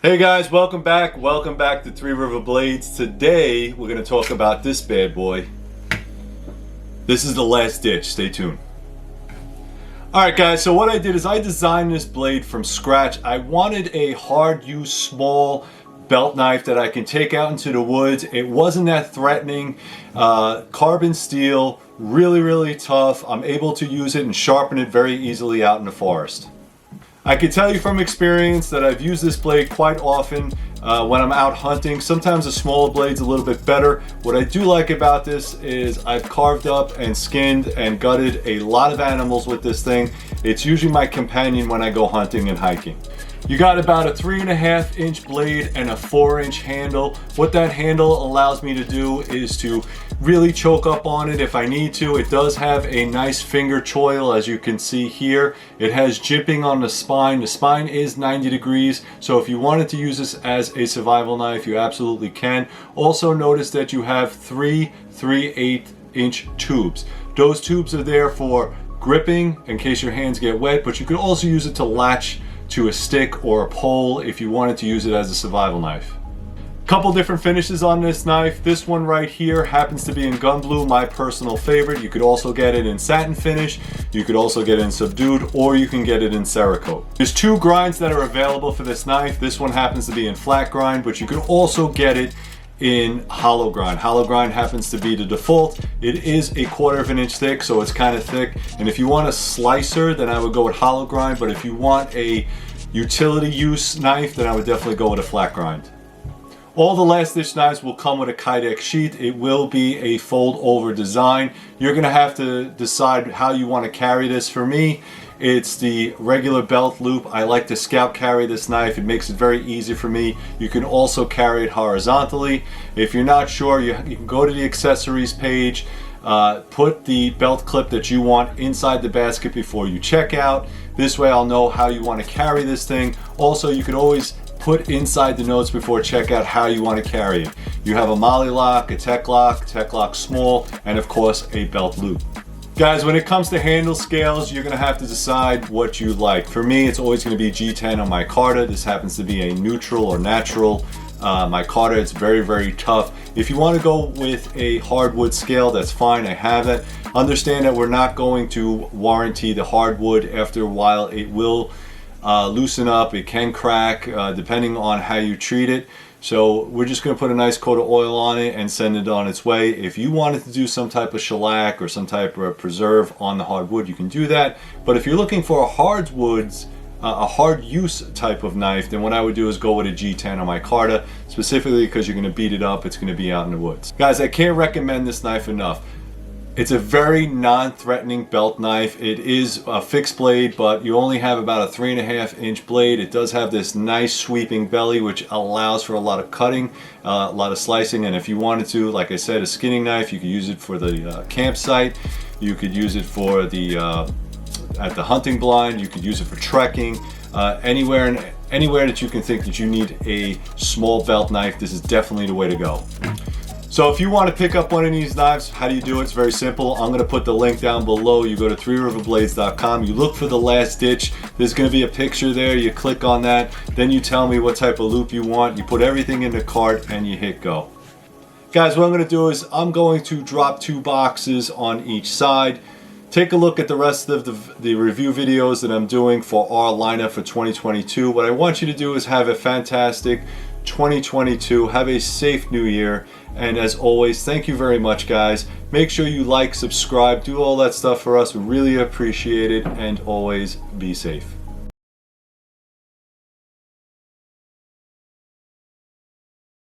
Hey guys, welcome back. Welcome back to Three River Blades. Today we're going to talk about this bad boy. This is the last ditch. Stay tuned. Alright guys, so what I did is I designed this blade from scratch. I wanted a hard use small belt knife that I can take out into the woods. It wasn't that threatening. Carbon steel, really tough. I'm able to use it and sharpen it very easily out in the forest. I can tell you from experience that I've used this blade quite often when I'm out hunting. Sometimes a smaller blade's a little bit better. What I do like about this is I've carved up and skinned and gutted a lot of animals with this thing. It's usually my companion when I go hunting and hiking. You got about a 3.5 inch blade and a 4-inch handle. What that handle allows me to do is to really choke up on it if I need to. It does have a nice finger choil, as you can see here. It has jimping on the spine. The spine is 90 degrees, so if you wanted to use this as a survival knife, you absolutely can. Also notice that you have 3 3/8 inch tubes. Those tubes are there for gripping in case your hands get wet, but you could also use it to latch to a stick or a pole if you wanted to use it as a survival knife. Couple different finishes on this knife. This one right here happens to be in gun blue, my personal favorite. You could also get it in satin finish, you could also get it in subdued, or you can get it in Cerakote. There's 2 grinds that are available for this knife. This one happens to be in flat grind, but you can also get it in hollow grind. Hollow grind happens to be the default. It is a 1/4 inch thick, so it's kind of thick. And if you want a slicer, then I would go with hollow grind. But if you want a utility use knife, then I would definitely go with a flat grind. All the last ditch knives will come with a KYDEX sheath. It will be a fold over design. You're gonna have to decide how you want to carry this. For me, it's the regular belt loop. I like to scout carry this knife. It makes it very easy for me. You can also carry it horizontally. If you're not sure, you can go to the accessories page, put the belt clip that you want inside the basket before you check out. This way I'll know how you want to carry this thing. Also, you can always put inside the notes before checkout how you want to carry it. You have a Molly lock, a Tech lock small, and of course a belt loop. Guys, when it comes to handle scales, you're going to have to decide what you like. For me, it's always going to be G10 on MICARTA. This happens to be a neutral or natural MICARTA. It's very tough. If you want to go with a hardwood scale, that's fine. I have it. Understand that we're not going to warranty the hardwood. After a while, it will loosen up. It can crack depending on how you treat it. So we're just going to put a nice coat of oil on it and send it on its way. If you wanted to do some type of shellac or some type of preserve on the hardwood, you can do that. But if you're looking for a hardwoods, a hard use type of knife, then what I would do is go with a G10 on MICARTA, specifically because you're going to beat it up. It's going to be out in the woods. Guys, I can't recommend this knife enough. It's a very non-threatening belt knife. It is a fixed blade, but you only have about a 3.5 inch blade. It does have this nice sweeping belly, which allows for a lot of cutting, a lot of slicing. And if you wanted to, like I said, a skinning knife, you could use it for the campsite. You could use it for the at the hunting blind. You could use it for trekking. Anywhere that you can think that you need a small belt knife, this is definitely the way to go. So if you want to pick up one of these knives, how do you do it? It's very simple. I'm going to put the link down below. You go to threeriverblades.com. You look for the last ditch. There's going to be a picture there. You click on that. Then you tell me what type of loop you want. You put everything in the cart and you hit go. Guys, what I'm going to do is I'm going to drop 2 boxes on each side. Take a look at the rest of the review videos that I'm doing for our lineup for 2022. What I want you to do is have a fantastic 2022. Have a safe new year. And as always, thank you very much, guys. Make sure you like, subscribe, do all that stuff for us. We really appreciate it. And always be safe.